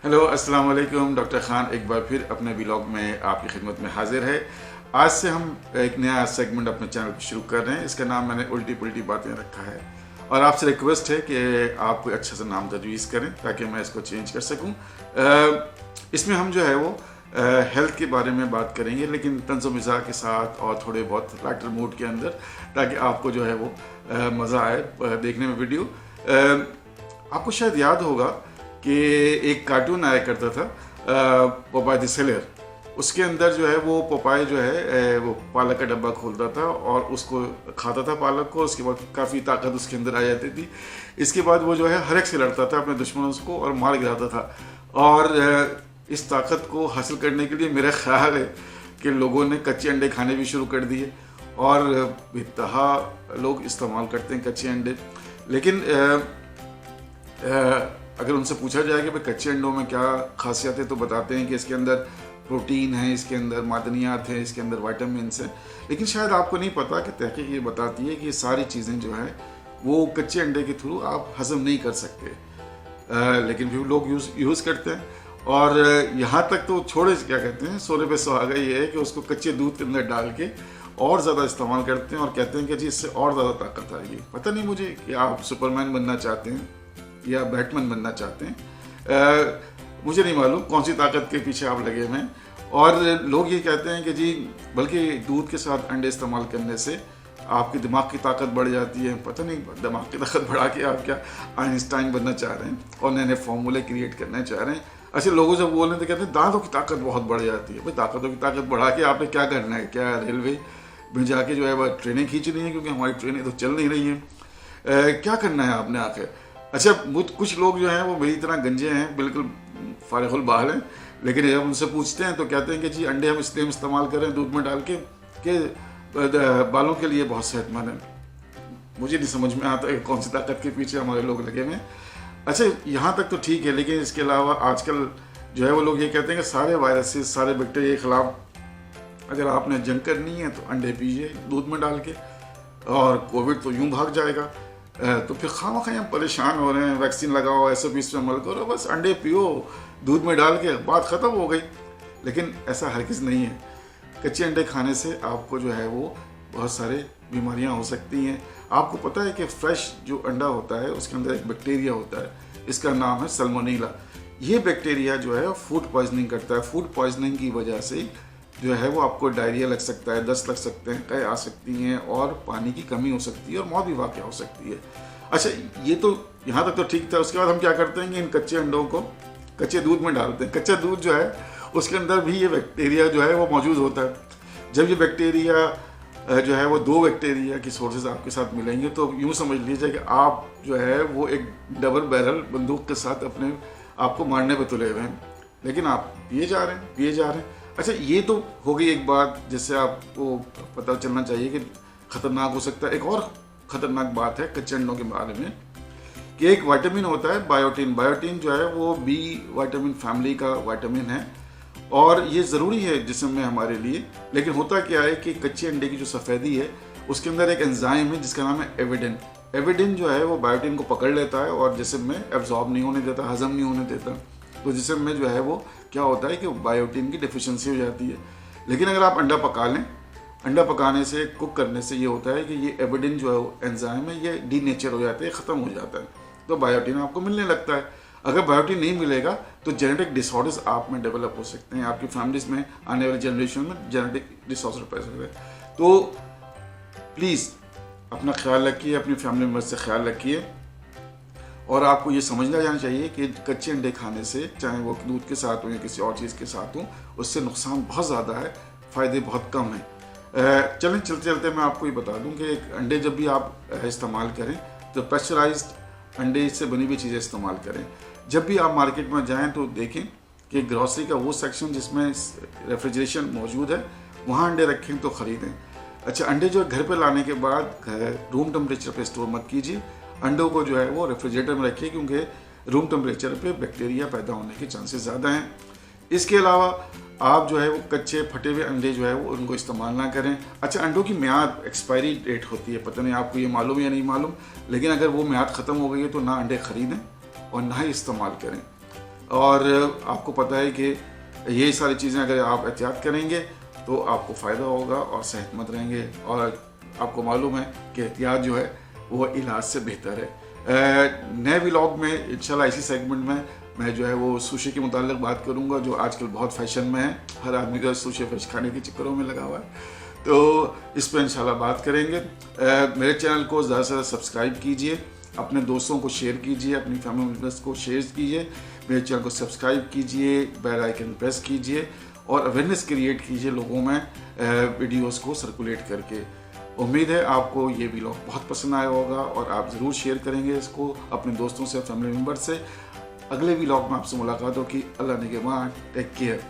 Hello अस्सलाम वालेकुम। Doctor Khan एक बार फिर अपने व्लॉग में आपकी खिदमत में हाजिर है। आज से हम एक नया सेगमेंट अपने चैनल पर शुरू कर रहे हैं। इसका नाम मैंने उल्टी पुल्टी बातें रखा है और आपसे रिक्वेस्ट है कि आप कोई अच्छा सा नाम तजवीज़ करें ताकि मैं इसको चेंज कर सकूं। इसमें हम जो है वो हेल्थ के बारे में बात करेंगे, लेकिन तंज़ो मिज़ाह के साथ और थोड़े बहुत लाइटर मूड के अंदर, ताकि आपको जो है वो मज़ा आए देखने में वीडियो। आपको शायद याद होगा कि एक कार्टून आया करता था पोपाय द सेलर। उसके अंदर जो है वो पोपाय जो है वो पालक का डब्बा खोलता था और उसको खाता था पालक को। उसके बाद काफ़ी ताकत उसके अंदर आ जाती थी। इसके बाद वो जो है हर एक से लड़ता था अपने दुश्मनों को और मार गिराता था। और इस ताकत को हासिल करने के लिए मेरा ख्याल है कि लोगों ने कच्चे अंडे खाने भी शुरू कर दिए और बेतहा लोग इस्तेमाल करते हैं कच्चे अंडे। लेकिन अगर उनसे पूछा जाए कि भाई कच्चे अंडों में क्या खासियत है, तो बताते हैं कि इसके अंदर प्रोटीन है, इसके अंदर मादनियात हैं, इसके अंदर विटामिन्स हैं। लेकिन शायद आपको नहीं पता कि तहकीक ये बताती है कि ये सारी चीज़ें जो हैं वो कच्चे अंडे के थ्रू आप हज़म नहीं कर सकते, लेकिन फिर लोग यूज़ करते हैं। और यहाँ तक तो छोड़े, क्या कहते हैं, सोने पे सुहागा ये है कि उसको कच्चे दूध के अंदर डाल के और ज़्यादा इस्तेमाल करते हैं और कहते हैं कि जी इससे और ज़्यादा ताकत आएगी। पता नहीं मुझे कि आप सुपरमैन बनना चाहते हैं या बैटमैन बनना चाहते हैं, मुझे नहीं मालूम कौन सी ताकत के पीछे आप लगे हुए हैं। और लोग ये कहते हैं कि जी बल्कि दूध के साथ अंडे इस्तेमाल करने से आपके दिमाग की ताकत बढ़ जाती है। पता नहीं दिमाग की ताकत बढ़ा के आप क्या आइंस्टाइन बनना चाह रहे हैं और नए नए फॉर्मूले क्रिएट करना चाह रहे हैं। अच्छा, लोगों जब बोल रहे थे कहते हैं दांतों की ताकत बहुत बढ़ जाती है। भाई दांतों की ताकत बढ़ा के आपने क्या करना है? क्या रेलवे में जाके जो है वह ट्रेनें खींचनी है? क्योंकि हमारी ट्रेनें तो चल नहीं रही हैं। क्या करना है आपने आखिर? अच्छा, कुछ लोग जो हैं वो मेरी तरह गंजे हैं, बिल्कुल फारिगुल बाल हैं, लेकिन जब उनसे पूछते हैं तो कहते हैं कि जी अंडे हम इसलिए इस्तेमाल करें दूध में डाल के कि बालों के लिए बहुत सेहतमंद है। मुझे नहीं समझ में आता है कौन सी ताकत के पीछे हमारे लोग लगे हुए हैं। अच्छा, यहाँ तक तो ठीक है, लेकिन इसके अलावा आजकल जो है वो लोग ये कहते हैं कि सारे वायरसेस, सारे बैक्टीरिया के खिलाफ अगर आपने जंग करनी है तो अंडे पीजिए दूध में डाल के, और कोविड तो यूं भाग जाएगा। तो फिर खामखा हम परेशान हो रहे हैं, वैक्सीन लगाओ, SOPs पे अमल करो, बस अंडे पियो दूध में डाल के, बात ख़त्म हो गई। लेकिन ऐसा हरगिज़ नहीं है। कच्चे अंडे खाने से आपको जो है वो बहुत सारे बीमारियां हो सकती हैं। आपको पता है कि फ्रेश जो अंडा होता है उसके अंदर एक बैक्टीरिया होता है, इसका नाम है सल्मोनेला। ये बैक्टीरिया जो है फूड पॉइजनिंग करता है। फूड पॉइजनिंग की वजह से जो है वो आपको डायरिया लग सकता है, दस्त लग सकते हैं, कै आ सकती हैं और पानी की कमी हो सकती है और मौत भी वाक़या हो सकती है। अच्छा, ये तो यहाँ तक तो ठीक था। उसके बाद हम क्या करते हैं कि इन कच्चे अंडों को कच्चे दूध में डालते हैं। कच्चा दूध जो है उसके अंदर भी ये बैक्टीरिया जो है वो मौजूद होता है। जब ये बैक्टीरिया जो है वो दो बैक्टीरिया की सोर्सेज आपके साथ मिलेंगे तो यूँ समझ लीजिए कि आप जो है वो एक डबल बैरल बंदूक के साथ अपने आपको मारने पर तुले हुए हैं, लेकिन आप पिए जा रहे हैं। अच्छा, ये तो हो गई एक बात जिससे आपको पता चलना चाहिए कि ख़तरनाक हो सकता है। एक और ख़तरनाक बात है कच्चे अंडों के बारे में कि एक विटामिन होता है बायोटिन। बायोटिन जो है वो बी विटामिन फैमिली का विटामिन है और ये ज़रूरी है जिस्म में हमारे लिए। लेकिन होता क्या है कि कच्चे अंडे की जो सफ़ेदी है उसके अंदर एक एंजाइम है जिसका नाम है एविडिन। एविडिन जो है वो बायोटिन को पकड़ लेता है और जिस्म में एब्जॉर्ब नहीं होने देता, हज़म नहीं होने देता। तो जिस्म में जो है वो क्या होता है कि बायोटिन की डिफिशिएंसी हो जाती है। लेकिन अगर आप अंडा पका लें, अंडा पकाने से, कुक करने से ये होता है कि ये एविडिन जो है एंजाइम है ये डीनेचर हो जाता है, ख़त्म हो जाता है, तो बायोटिन आपको मिलने लगता है। अगर बायोटिन नहीं मिलेगा तो जेनेटिक डिसऑर्डर्स आप में डेवलप हो सकते हैं, आपकी फैमिलीज में आने वाली जनरेशन में जेनेटिक डिसऑर्डर पैदा हो सकते हैं। तो प्लीज़ अपना ख्याल रखिए, अपनी फैमिली मेम्बर से ख्याल रखिए। और आपको ये समझना जाना चाहिए कि कच्चे अंडे खाने से, चाहे वो दूध के साथ हो या किसी और चीज़ के साथ हो, उससे नुकसान बहुत ज़्यादा है, फ़ायदे बहुत कम हैं। चलें, चलते चलते मैं आपको ये बता दूं कि अंडे जब भी आप इस्तेमाल करें तो प्रेशराइज्ड अंडे से बनी हुई चीज़ें इस्तेमाल करें। जब भी आप मार्केट में जाएं तो देखें कि ग्रॉसरी का वो सेक्शन जिसमें रेफ्रिजरेशन मौजूद है वहाँ अंडे रखें तो ख़रीदें। अच्छा, अंडे जो घर पर लाने के बाद रूम टेम्परेचर पर स्टोर मत कीजिए। अंडों को जो है वो रेफ्रिजरेटर में रखिए क्योंकि रूम टेम्परेचर पे बैक्टीरिया पैदा होने के चांसेस ज़्यादा हैं। इसके अलावा आप जो है वो कच्चे फटे हुए अंडे जो है वो उनको इस्तेमाल ना करें। अच्छा, अंडों की म्याद एक्सपायरी डेट होती है, पता नहीं आपको ये मालूम या नहीं मालूम, लेकिन अगर वो म्याद ख़त्म हो गई है तो ना अंडे ख़रीदें और ना ही इस्तेमाल करें। और आपको पता है कि ये सारी चीज़ें अगर आप एहतियात करेंगे तो आपको फ़ायदा होगा और सेहतमंद रहेंगे। और आपको मालूम है कि एहतियात जो है वो इलाज से बेहतर है। नए व्लॉग में इंशाल्लाह इसी सेगमेंट में मैं जो है वो सुशी के मुताल्लिक बात करूंगा, जो आजकल बहुत फैशन में है, हर आदमी का सुशी फिश खाने के चक्करों में लगा हुआ है, तो इस पर इंशाल्लाह बात करेंगे। मेरे चैनल को ज़्यादा से ज़्यादा सब्सक्राइब कीजिए, अपने दोस्तों को शेयर कीजिए, अपनी फैमिली मेम्बर्स को शेयर कीजिए, मेरे चैनल को सब्सक्राइब कीजिए, बेल आइकन प्रेस कीजिए और अवेयरनेस क्रिएट कीजिए लोगों में वीडियोस को सर्कुलेट करके। उम्मीद है आपको ये व्लॉग बहुत पसंद आया होगा और आप ज़रूर शेयर करेंगे इसको अपने दोस्तों से, फैमिली मेम्बर से। अगले व्लॉग में आपसे मुलाकात होगी। अल्लाह निगहबान, टेक केयर।